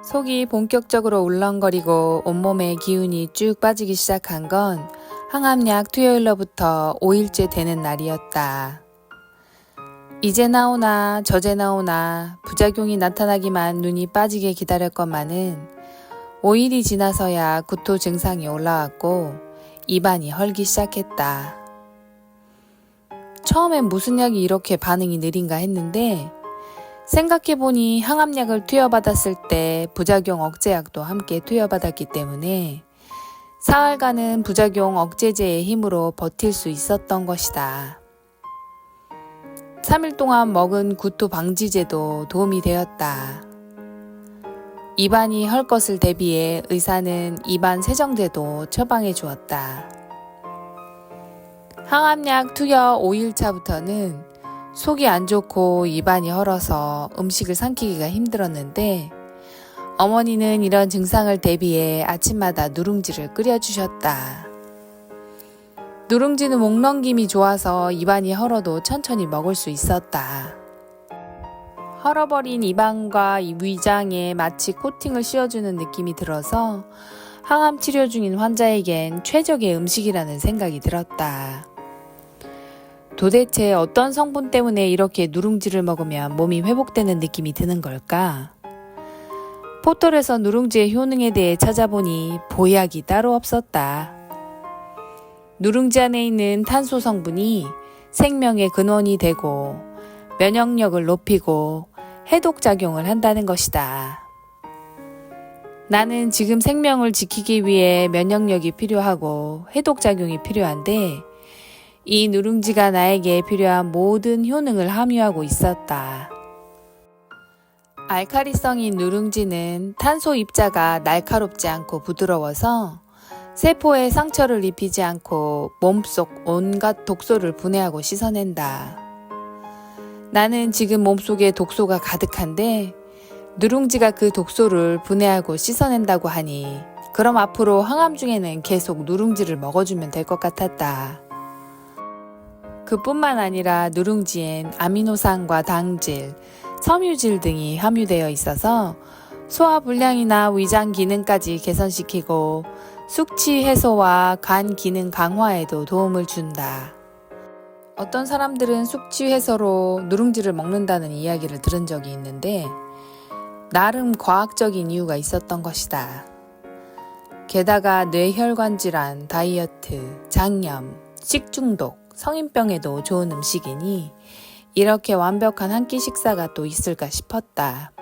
속이 본격적으로 울렁거리고 온몸에 기운이 쭉 빠지기 시작한 건 항암약 투여일로부터 5일째 되는 날이었다. 이제 나오나 저제 나오나 부작용이 나타나기만 눈이 빠지게 기다렸건만은 5일이 지나서야 구토 증상이 올라왔고 입안이 헐기 시작했다. 처음엔 무슨 약이 이렇게 반응이 느린가 했는데 생각해보니 항암약을 투여받았을 때 부작용 억제약도 함께 투여받았기 때문에 사흘간은 부작용 억제제의 힘으로 버틸 수 있었던 것이다. 3일 동안 먹은 구토 방지제도 도움이 되었다. 입안이 헐 것을 대비해 의사는 입안 세정제도 처방해 주었다. 항암약 투여 5일차부터는 속이 안 좋고 입안이 헐어서 음식을 삼키기가 힘들었는데 어머니는 이런 증상을 대비해 아침마다 누룽지를 끓여주셨다. 누룽지는 목 넘김이 좋아서 입안이 헐어도 천천히 먹을 수 있었다. 헐어버린 입안과 위장에 마치 코팅을 씌워주는 느낌이 들어서 항암 치료 중인 환자에겐 최적의 음식이라는 생각이 들었다. 도대체 어떤 성분 때문에 이렇게 누룽지를 먹으면 몸이 회복되는 느낌이 드는 걸까? 포털에서 누룽지의 효능에 대해 찾아보니 보약이 따로 없었다. 누룽지 안에 있는 탄소 성분이 생명의 근원이 되고 면역력을 높이고 해독작용을 한다는 것이다. 나는 지금 생명을 지키기 위해 면역력이 필요하고 해독작용이 필요한데 이 누룽지가 나에게 필요한 모든 효능을 함유하고 있었다. 알칼리성인 누룽지는 탄소 입자가 날카롭지 않고 부드러워서 세포에 상처를 입히지 않고 몸속 온갖 독소를 분해하고 씻어낸다. 나는 지금 몸속에 독소가 가득한데 누룽지가 그 독소를 분해하고 씻어낸다고 하니 그럼 앞으로 항암 중에는 계속 누룽지를 먹어주면 될 것 같았다. 그뿐만 아니라 누룽지엔 아미노산과 당질, 섬유질 등이 함유되어 있어서 소화 불량이나 위장 기능까지 개선시키고 숙취 해소와 간 기능 강화에도 도움을 준다. 어떤 사람들은 숙취 해소로 누룽지를 먹는다는 이야기를 들은 적이 있는데 나름 과학적인 이유가 있었던 것이다. 게다가 뇌혈관 질환, 다이어트, 장염, 식중독, 성인병에도 좋은 음식이니 이렇게 완벽한 한 끼 식사가 또 있을까 싶었다.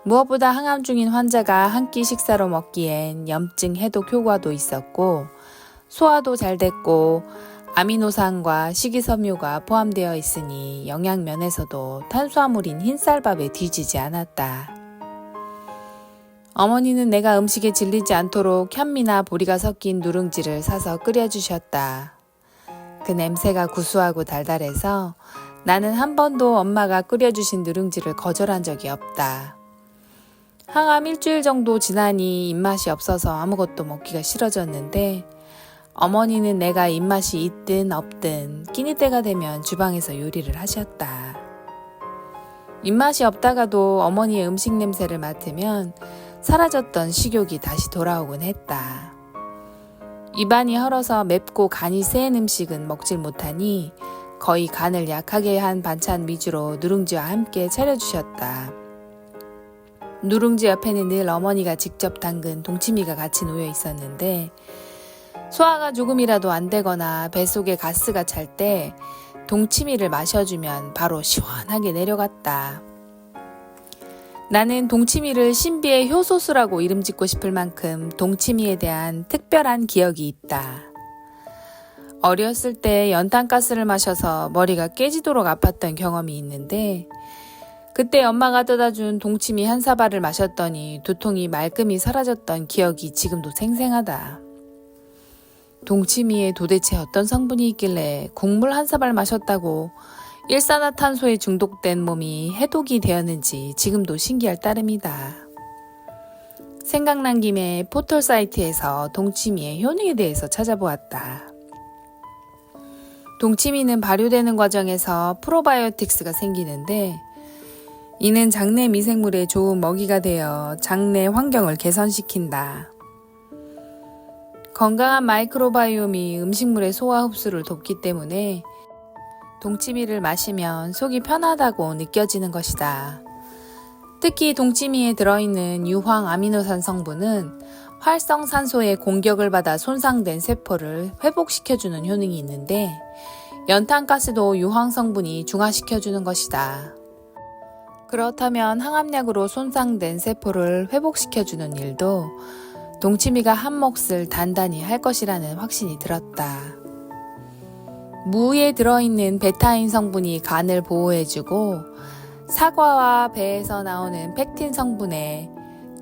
무엇보다 항암 중인 환자가 한 끼 식사로 먹기엔 염증 해독 효과도 있었고 소화도 잘 됐고 아미노산과 식이섬유가 포함되어 있으니 영양면에서도 탄수화물인 흰쌀밥에 뒤지지 않았다. 어머니는 내가 음식에 질리지 않도록 현미나 보리가 섞인 누룽지를 사서 끓여주셨다. 그 냄새가 구수하고 달달해서 나는 한 번도 엄마가 끓여주신 누룽지를 거절한 적이 없다. 항암 일주일 정도 지나니 입맛이 없어서 아무것도 먹기가 싫어졌는데 어머니는 내가 입맛이 있든 없든 끼니 때가 되면 주방에서 요리를 하셨다. 입맛이 없다가도 어머니의 음식 냄새를 맡으면 사라졌던 식욕이 다시 돌아오곤 했다. 입안이 헐어서 맵고 간이 센 음식은 먹질 못하니 거의 간을 약하게 한 반찬 위주로 누룽지와 함께 차려주셨다. 누룽지 옆에는 늘 어머니가 직접 담근 동치미가 같이 놓여 있었는데 소화가 조금이라도 안 되거나 뱃속에 가스가 찰 때 동치미를 마셔주면 바로 시원하게 내려갔다. 나는 동치미를 신비의 효소수라고 이름 짓고 싶을 만큼 동치미에 대한 특별한 기억이 있다. 어렸을 때 연탄가스를 마셔서 머리가 깨지도록 아팠던 경험이 있는데 그때 엄마가 떠다준 동치미 한 사발을 마셨더니 두통이 말끔히 사라졌던 기억이 지금도 생생하다. 동치미에 도대체 어떤 성분이 있길래 국물 한 사발 마셨다고 일산화탄소에 중독된 몸이 해독이 되었는지 지금도 신기할 따름이다. 생각난 김에 포털 사이트에서 동치미의 효능에 대해서 찾아보았다. 동치미는 발효되는 과정에서 프로바이오틱스가 생기는데 이는 장내 미생물에 좋은 먹이가 되어 장내 환경을 개선시킨다. 건강한 마이크로바이옴이 음식물의 소화 흡수를 돕기 때문에 동치미를 마시면 속이 편하다고 느껴지는 것이다. 특히 동치미에 들어있는 유황 아미노산 성분은 활성산소의 공격을 받아 손상된 세포를 회복시켜주는 효능이 있는데 연탄가스도 유황 성분이 중화시켜주는 것이다. 그렇다면 항암약으로 손상된 세포를 회복시켜주는 일도 동치미가 한 몫을 단단히 할 것이라는 확신이 들었다. 무에 들어있는 베타인 성분이 간을 보호해주고 사과와 배에서 나오는 펙틴 성분에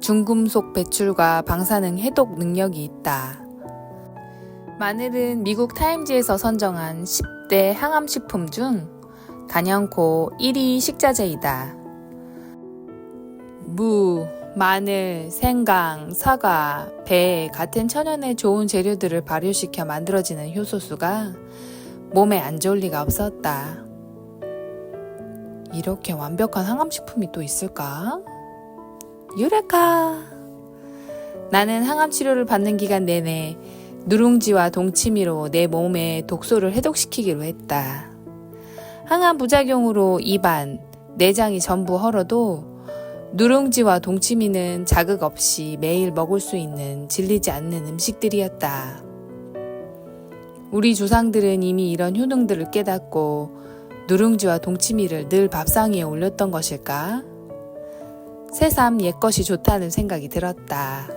중금속 배출과 방사능 해독 능력이 있다. 마늘은 미국 타임지에서 선정한 10대 항암식품 중 단연코 1위 식자재이다. 무, 마늘, 생강, 사과, 배 같은 천연의 좋은 재료들을 발효시켜 만들어지는 효소수가 몸에 안 좋을 리가 없었다. 이렇게 완벽한 항암식품이 또 있을까? 유레카! 나는 항암치료를 받는 기간 내내 누룽지와 동치미로 내 몸의 독소를 해독시키기로 했다. 항암 부작용으로 입안, 내장이 전부 헐어도 누룽지와 동치미는 자극 없이 매일 먹을 수 있는 질리지 않는 음식들이었다. 우리 조상들은 이미 이런 효능들을 깨닫고 누룽지와 동치미를 늘 밥상 위에 올렸던 것일까? 새삼 옛것이 좋다는 생각이 들었다.